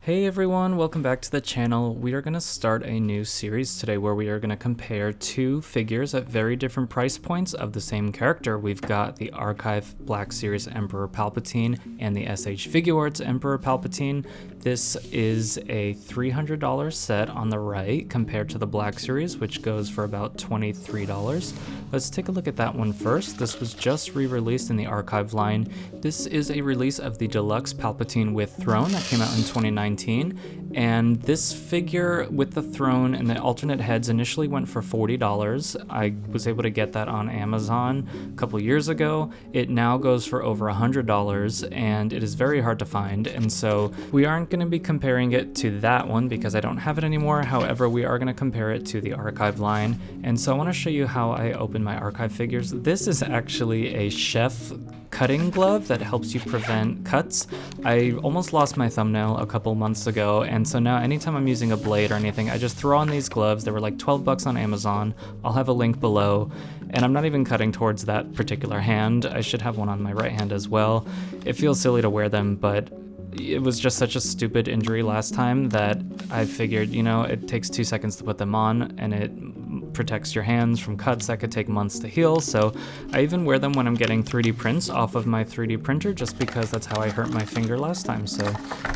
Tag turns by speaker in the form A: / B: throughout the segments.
A: Hey everyone, welcome back to the channel. We are going to start a new series today where we are going to compare two figures at very different price points of the same character. We've got the Archive Black Series Emperor Palpatine and the SH Figuarts Emperor Palpatine. This is a $300 set on the right compared to the Black Series, which goes for about $23. Let's take a look at that one first. This was just re-released in the Archive line. This is a release of the Deluxe Palpatine with Throne that came out in 2019, and this figure with the throne and the alternate heads initially went for $40. I was able to get that on Amazon a couple years ago. It now goes for over $100, and it is very hard to find, and so we aren't going to be comparing it to that one because I don't have it anymore. However, we are going to compare it to the Archive line, and so I want to show you how I open my Archive figures. This is actually a chef cutting glove that helps you prevent cuts. I almost lost my thumbnail a couple months ago, and so now anytime I'm using a blade or anything, I just throw on these gloves. They were like 12 bucks on Amazon. I'll have a link below, and I'm not even cutting towards that particular hand. I should have one on my right hand as well. It feels silly to wear them, but it was just such a stupid injury last time that I figured, you know, it takes 2 seconds to put them on, and it protects your hands from cuts that could take months to heal. So I even wear them when I'm getting 3D prints off of my 3D printer, just because that's how I hurt my finger last time. So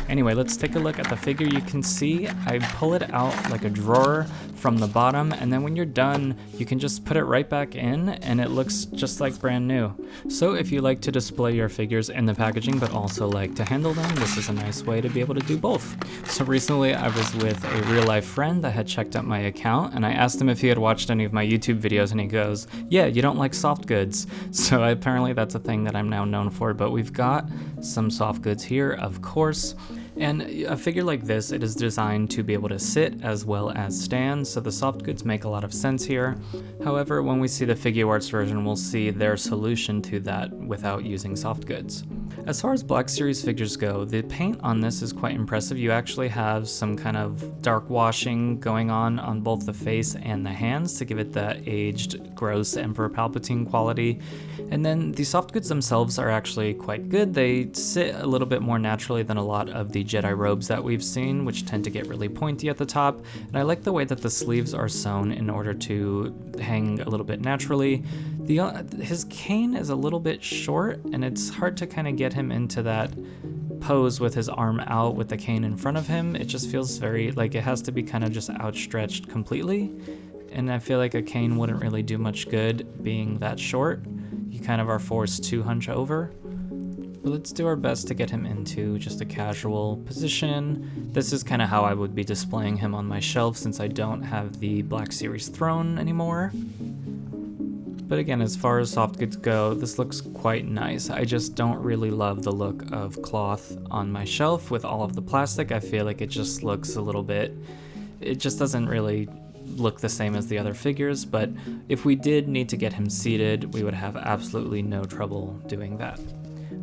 A: anyway, let's take a look at the figure. You can see I pull it out like a drawer from the bottom, and then when you're done, you can just put it right back in and it looks just like brand new. So if you like to display your figures in the packaging but also like to handle them, this is a nice way to be able to do both. So recently I was with a real life friend that had checked out my account, and I asked him if he had watched any of my YouTube videos, and he goes, "Yeah, you don't like soft goods." So apparently that's a thing that I'm now known for, but we've got some soft goods here, of course. And a figure like this, it is designed to be able to sit as well as stand, so the soft goods make a lot of sense here. However, when we see the Figuarts version, we'll see their solution to that without using soft goods. As far as Black Series figures go, the paint on this is quite impressive. You actually have some kind of dark washing going on both the face and the hands to give it the aged, gross Emperor Palpatine quality. And then the soft goods themselves are actually quite good. They sit a little bit more naturally than a lot of the Jedi robes that we've seen, which tend to get really pointy at the top. And I like the way that the sleeves are sewn in order to hang a little bit naturally. His cane is a little bit short, and it's hard to kind of get him into that pose with his arm out with the cane in front of him. It just feels very like it has to be kind of just outstretched completely, and I feel like a cane wouldn't really do much good being that short. You kind of are forced to hunch over. But let's do our best to get him into just a casual position. This is kind of how I would be displaying him on my shelf since I don't have the Black Series throne anymore. But again, as far as soft goods go, this looks quite nice. I just don't really love the look of cloth on my shelf with all of the plastic. I feel like it just looks a little bit, it just doesn't really look the same as the other figures, but if we did need to get him seated, we would have absolutely no trouble doing that.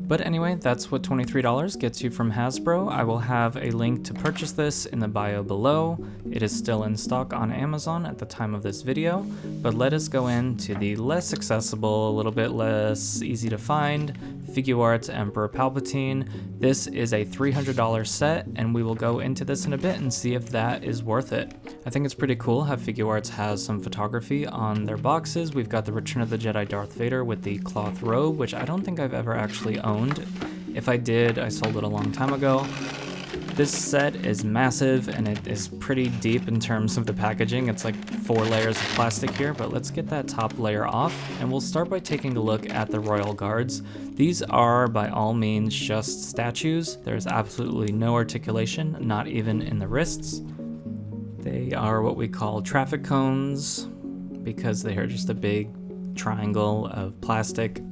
A: But anyway, that's what $23 gets you from Hasbro. I will have a link to purchase this in the bio below. It is still in stock on Amazon at the time of this video, but let us go into the less accessible, a little bit less easy to find, Figuarts Emperor Palpatine. This is a $300 set, and we will go into this in a bit and see if that is worth it. I think it's pretty cool how Figuarts has some photography on their boxes. We've got the Return of the Jedi Darth Vader with the cloth robe, which I don't think I've ever actually owned. If I did, I sold it a long time ago. This set is massive, and it is pretty deep in terms of the packaging. It's like 4 layers of plastic here, but let's get that top layer off, and we'll start by taking a look at the Royal Guards. These are by all means just statues. There's absolutely no articulation, not even in the wrists. They are what we call traffic cones because they are just a big triangle of plastic.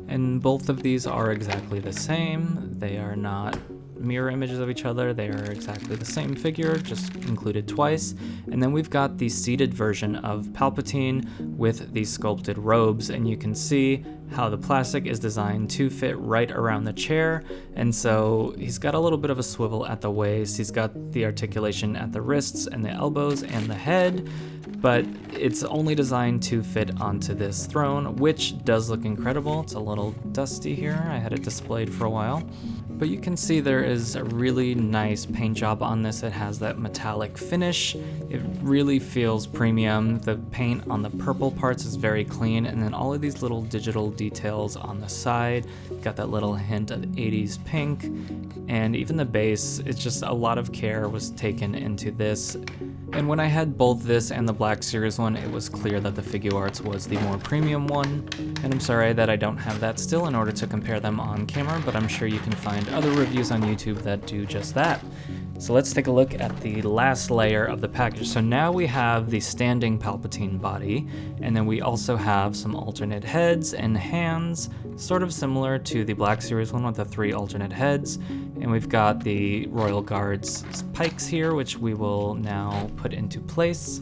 A: And both of these are exactly the same. They are not mirror images of each other. They are exactly the same figure, just included twice. And then we've got the seated version of Palpatine with the sculpted robes, and you can see how the plastic is designed to fit right around the chair. And so he's got a little bit of a swivel at the waist. He's got the articulation at the wrists and the elbows and the head, but it's only designed to fit onto this throne, which does look incredible. It's a little dusty here. I had it displayed for a while. But you can see there is a really nice paint job on this. It has that metallic finish. It really feels premium. The paint on the purple parts is very clean, and then all of these little digital details on the side. Got that little hint of 80s pink, and even the base, it's just a lot of care was taken into this. And when I had both this and the Black Series one, it was clear that the Figuarts was the more premium one. And I'm sorry that I don't have that still in order to compare them on camera, but I'm sure you can find other reviews on YouTube that do just that. So let's take a look at the last layer of the package. So now we have the standing Palpatine body, and then we also have some alternate heads and hands, sort of similar to the Black Series one with the 3 alternate heads. And we've got the Royal Guard's pikes here, which we will now put into place.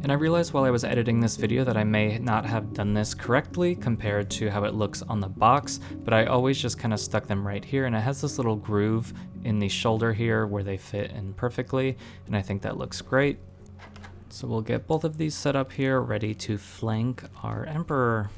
A: And I realized while I was editing this video that I may not have done this correctly compared to how it looks on the box, but I always just kind of stuck them right here, and it has this little groove in the shoulder here where they fit in perfectly, and I think that looks great. So we'll get both of these set up here, ready to flank our Emperor.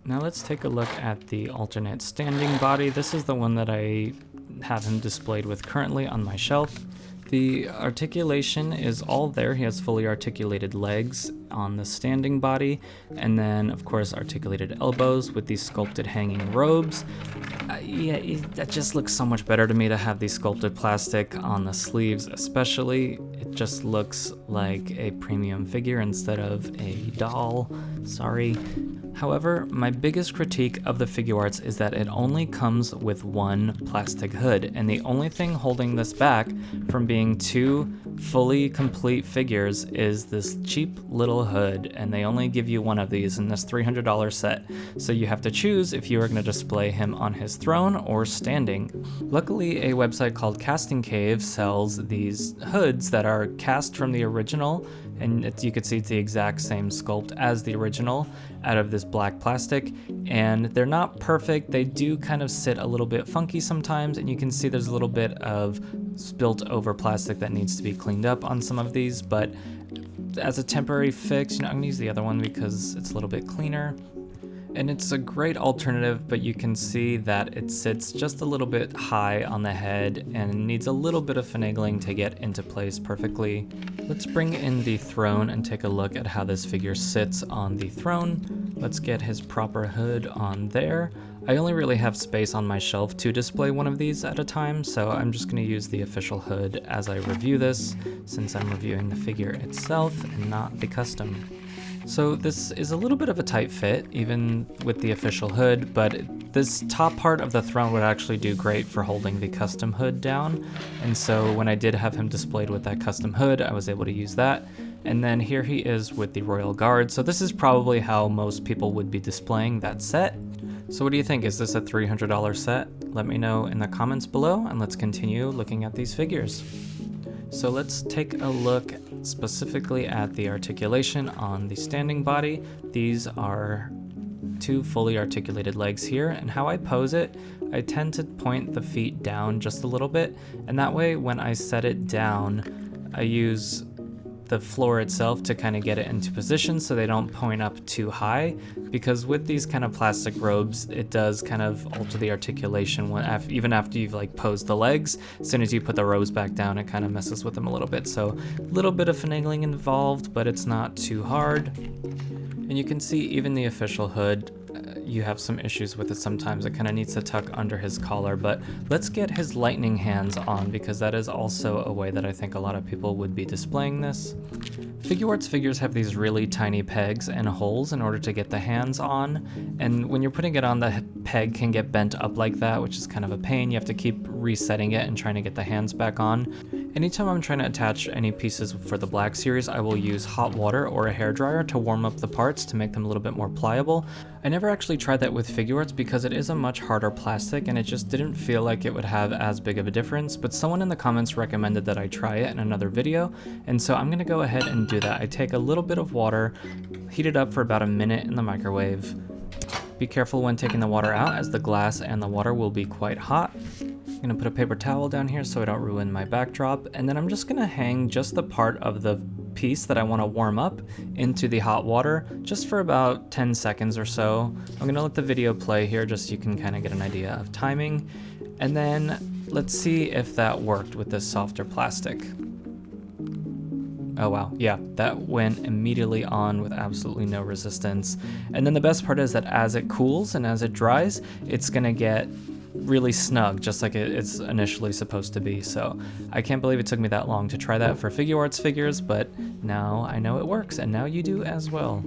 A: Now let's take a look at the alternate standing body. This is the one that I have him displayed with currently on my shelf. The articulation is all there. He has fully articulated legs on the standing body, and then of course articulated elbows with these sculpted hanging robes. That just looks so much better to me to have these sculpted plastic on the sleeves especially. It just looks like a premium figure instead of a doll. Sorry. However, my biggest critique of the Figuarts is that it only comes with one plastic hood, and the only thing holding this back from being 2 fully complete figures is this cheap little hood, and they only give you one of these in this $300 set, so you have to choose if you are going to display him on his throne or standing. Luckily, a website called Casting Cave sells these hoods that are cast from the original, and you can see it's the exact same sculpt as the original out of this black plastic, and they're not perfect. They do kind of sit a little bit funky sometimes, and you can see there's a little bit of spilt over plastic that needs to be cleaned up on some of these, but as a temporary fix, I'm gonna use the other one because it's a little bit cleaner. And it's a great alternative, but you can see that it sits just a little bit high on the head and needs a little bit of finagling to get into place perfectly. Let's bring in the throne and take a look at how this figure sits on the throne. Let's get his proper hood on there. I only really have space on my shelf to display one of these at a time, so I'm just going to use the official hood as I review this, since I'm reviewing the figure itself and not the custom. So this is a little bit of a tight fit, even with the official hood, but this top part of the throne would actually do great for holding the custom hood down. And so when I did have him displayed with that custom hood, I was able to use that. And then here he is with the Royal Guard. So this is probably how most people would be displaying that set. So what do you think? Is this a $300 set? Let me know in the comments below, and let's continue looking at these figures. So let's take a look specifically at the articulation on the standing body. These are 2 fully articulated legs here, and how I pose it, I tend to point the feet down just a little bit, and that way when I set it down, I use the floor itself to kind of get it into position so they don't point up too high, because with these kind of plastic robes, it does kind of alter the articulation even after you've like posed the legs. As soon as you put the robes back down, it kind of messes with them a little bit. So a little bit of finagling involved, but it's not too hard. And you can see even the official hood, you have some issues with it sometimes. It kind of needs to tuck under his collar, but let's get his lightning hands on, because that is also a way that I think a lot of people would be displaying this. Figuarts figures have these really tiny pegs and holes in order to get the hands on, and when you're putting it on, the peg can get bent up like that, which is kind of a pain. You have to keep resetting it and trying to get the hands back on. Anytime I'm trying to attach any pieces for the Black Series, I will use hot water or a hairdryer to warm up the parts to make them a little bit more pliable. I never actually tried that with Figuarts because it is a much harder plastic and it just didn't feel like it would have as big of a difference, but someone in the comments recommended that I try it in another video, and so I'm gonna go ahead and do that. I take a little bit of water, heat it up for about a minute in the microwave. Be careful when taking the water out, as the glass and the water will be quite hot. I'm gonna put a paper towel down here so I don't ruin my backdrop, and then I'm just gonna hang just the part of the piece that I want to warm up into the hot water just for about 10 seconds or so. I'm going to let the video play here just so you can kind of get an idea of timing. And then let's see if that worked with this softer plastic. Oh wow, yeah, that went immediately on with absolutely no resistance. And then the best part is that as it cools and as it dries, it's gonna get really snug, just like it's initially supposed to be. So I can't believe it took me that long to try that for Figuarts figures, but now I know it works, and now you do as well.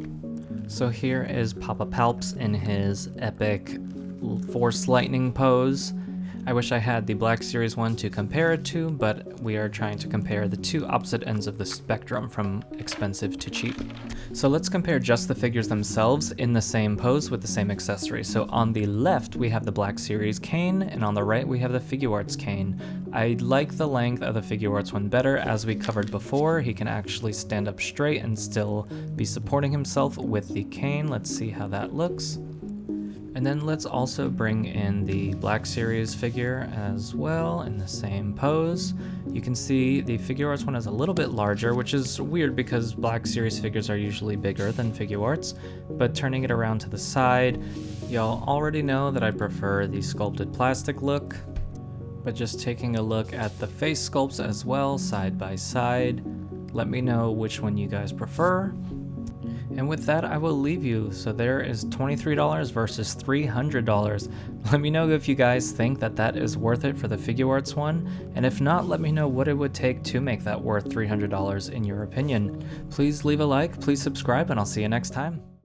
A: So here is Papa Palps in his epic Force Lightning pose. I wish I had the Black Series one to compare it to, but we are trying to compare the two opposite ends of the spectrum from expensive to cheap. So let's compare just the figures themselves in the same pose with the same accessories. So on the left we have the Black Series cane, and on the right we have the Figuarts cane. I like the length of the Figuarts one better. As we covered before, he can actually stand up straight and still be supporting himself with the cane. Let's see how that looks. And then let's also bring in the Black Series figure as well in the same pose. You can see the Figuarts one is a little bit larger, which is weird because Black Series figures are usually bigger than Figuarts, but turning it around to the side, y'all already know that I prefer the sculpted plastic look, but just taking a look at the face sculpts as well, side by side, let me know which one you guys prefer. And with that, I will leave you. So there is $23 versus $300. Let me know if you guys think that that is worth it for the Figuarts one. And if not, let me know what it would take to make that worth $300 in your opinion. Please leave a like, please subscribe, and I'll see you next time.